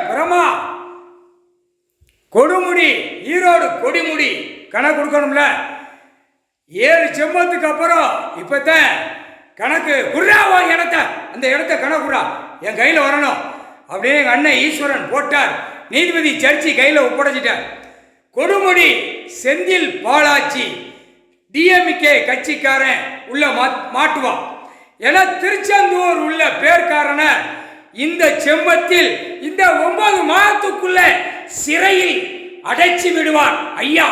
பிரமா கொடுமுடி ஈரோடு கொடிமுடி கணக்கு கொடுக்கணும்ல. 7 செம்பத்துக்கு அப்புறம் இப்போத்தான் கணக்கு குர்ராவா அந்த இடத்த கணக்கு குர்ரா என் கையில் வரணும் அப்படின்னு எங்கள் அண்ணன் ஈஸ்வரன் போட்டார். நீதிபதி சர்ச்சி கையில் ஒப்படைச்சிட்டார். கொடுமுடி செந்தில் பாலாச்சி டிஎம்கே கட்சிக்காரன் உள்ள மாட்டுவான். ஏன்னா திருச்செந்தூர் உள்ள பேர்காரன இந்த செம்பத்தில் இந்த 9 மாதத்துக்குள்ள சிறையில் அடைச்சி விடுவார். ஐயா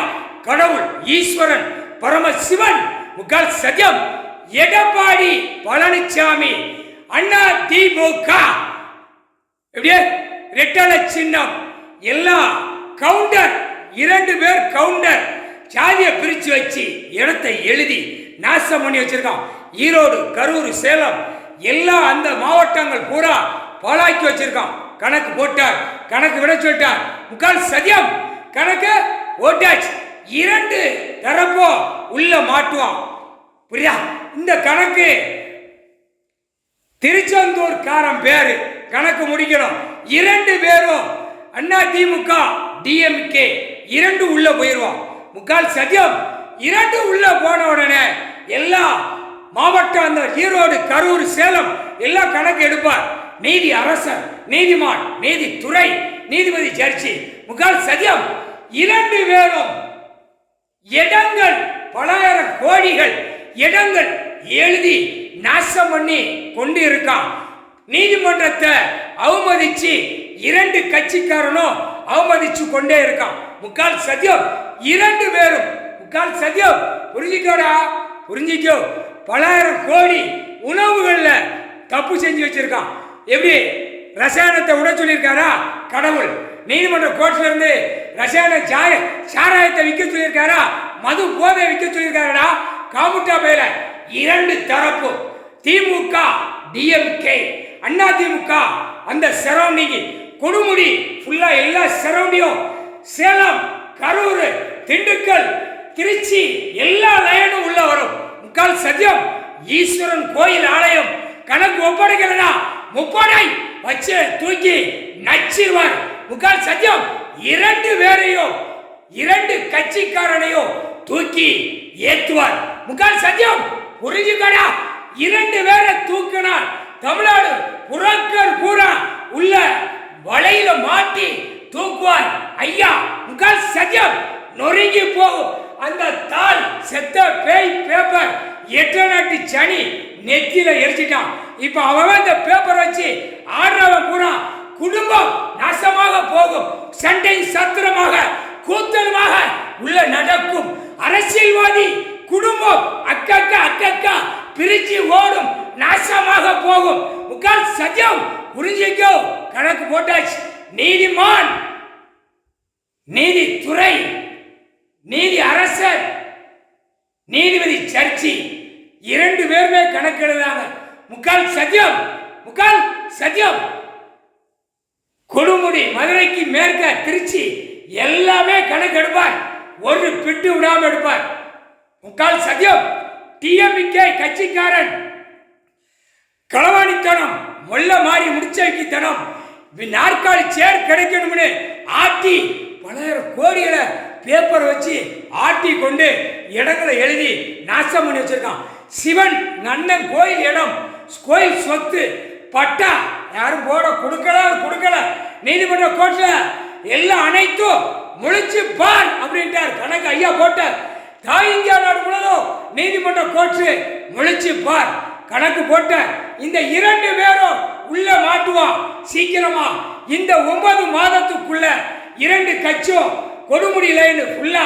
கடவுள் ஈஸ்வரன் பரமசிவன் முகால் சத்தியம் எடப்பாடி பழனிசாமி அண்ணா திமுக எப்படியே ரெட்டலை சின்னம் எல்லாம் கவுண்டர் 2 பேர் கவுண்டர் சாதியை பிரிச்சு வச்சு இடத்தை எழுதி நாசம் பண்ணி வச்சிருக்கான். ஈரோடு கரூர் சேலம் எல்லா அந்த மாவட்டங்கள் பூரா பாலாக்கி வச்சிருக்கான். கணக்கு போட்டார், கணக்கு விட சொல்லிட்டார். முக்கால் சதியம் கணக்கு ஓட்டாச்சு. 2 தரப்போ உள்ள மாட்டுவான். புரியா? இந்த கணக்கு திருச்செந்தூர் காரன் பேரு கணக்கு முடிக்கணும். 2 பேரும் அண்ணா திமுக டிஎம்கே 2 உள்ள போயிருவான். முக்கால் சத்தியம் 2 உள்ள போன உடனே எல்லா மாவட்டம் அந்த ஈரோடு கரூர் சேலம் எல்லாம் கணக்கு எடுப்பார். நீதி அரசர் நீதிமான் நீதித்துறை நீதிபதி ஜட்ஜி முகால் சத்தியம் 2 பேரும் இடங்கள் பலாயிரம் கோடிகள் இடங்கள் எழுதி நாசம் பண்ணி கொண்டு இருக்கான். நீதிமன்றத்தை அவமதிச்சு 2 கட்சிக்காரனும் அவமதிச்சு கொண்டே இருக்கான். முக்கால் சத்தியம் 2 பேரும் முக்கால் சத்தியம் புரிஞ்சிக்கோடா புரிஞ்சிக்கோ. பலாயிரம் கோடி உணவுகள்ல தப்பு செஞ்சு வச்சிருக்கான். எப்படி ரசாயனத்தை விட சொல்லியிருக்காரா கடவுள்? நீதிமன்ற கோர்ட்ல இருந்து ரசாயன சாராயத்தை விற்க சொல்லியிருக்காரா? மது போதை விற்க சொல்லியிருக்காரா? காமுட்டா பேர 2 தரப்பு திமுக டிஎம்கே அண்ணா திமுக அந்த சரௌண்டிங் கொடுமுடி ஃபுல்லா எல்லா சரௌண்டியும் சேலம் கரூர் திண்டுக்கல் திருச்சி எல்லா லைனும் உள்ள வரும். முக்கால் சத்தியம் ஈஸ்வரன் கோயில் ஆலயம் கணக்கு ஒப்படைக்கிறதா முப்படை வச்சு தூக்கி நச்சிருவார். முக்கால் சத்தியம் 2 பேரையும் 2 கட்சிக்காரனையும் தூக்கி ஏத்துவார். முக்கால் சத்தியம் புரிஞ்சுக்கடா. 2 பேரை தூக்கினார். தமிழ்நாடு புறக்கர் பூரா உள்ள வலையில மாட்டி தூக்குவார். ஐயா முக்கால் சத்தியம் நொறுங்கி போகும். அந்த தாள் செத்த பேய் பேப்பர் 8 நாட்டு சனி நெத்தியில எரிச்சிட்டான். இப்ப அவன் அந்த பேப்பர் வச்சு ஆடுறவன் பூரா குடும்பம் நாசமாக போகும். சண்டை சத்திரமாக கூத்தலுமாக உள்ள நடக்கும். அரசியல்வாதி குடும்பம் அக்கா பிரிச்சு ஓடும் நாசமாக போகும். முக்கால் சத்தியம் புரிஞ்சிக்கோ. கணக்கு போட்டாச்சு. நீதிமான் நீதித்துறை நீதி அரசர் நீதிபதி சர்ச்சி 2 பேருமே கணக்கு எழுதாங்க. முக்கால் சத்தியம் முக்கால் சத்தியம் கொடுமுடி மதுரைக்கு மேற்க திருச்சி எல்லாமே கணக்கு எடுப்பார். ஒரு பிட்டு விடாம எடுப்பார். முக்கால் சத்தியம் டிஎம்கே கட்சிக்காரன் களவாணித்தனம் மொல்ல மாறி முடிச்சைக்குத்தனம் நாற்காலி சேர் கிடைக்கணும்னு ஆட்டி பலாயிரம் கோடிகளை பேப்பர் வச்சு ஆட்டி கொண்டு இடங்களை எழுதி நாசம் பண்ணி வச்சிருக்கான். சிவன் அண்ணன் கோயில் இடம் கோயில் சொத்து பட்டா யாரும் போட கொடுக்கல. நீதிமன்ற கோர்ட்ல எல்லாம் அனைத்தும் முழிச்சு பார் அப்படின்ட்டார். கணக்கு ஐயா போட்டார். தாய் இந்தியா நாடு முழுவதும் நீதிமன்ற கோர்ட்டு முழிச்சு பார் கணக்கு போட்ட. இந்த 2 பேரும் உள்ள மாட்டுவான் சீக்கிரமா. இந்த 9 மாதத்துக்குள்ள 2 கட்சியும் கொடுமுடி லைன் ஃபுல்லா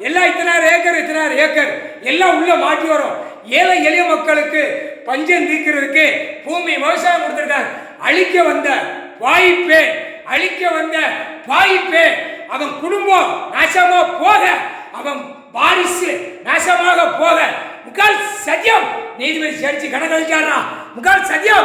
எல்லாம் இத்தனை ஏக்கர் எல்லாம் உள்ள மாட்டி வரும். ஏழை எளிய மக்களுக்கு பஞ்சம் தீர்க்கிறதுக்கு பூமி விவசாயம் கொடுத்திருக்காங்க. அழிக்க வந்த வாய்ப்பே அவன் குடும்பம் நாசமா போக, அவன் வாரிசு நாசமாக போக. முக்கால் சத்தியம் நீதிபதி சேர்ச்சி கணக்கு முக்கால் சத்தியம்.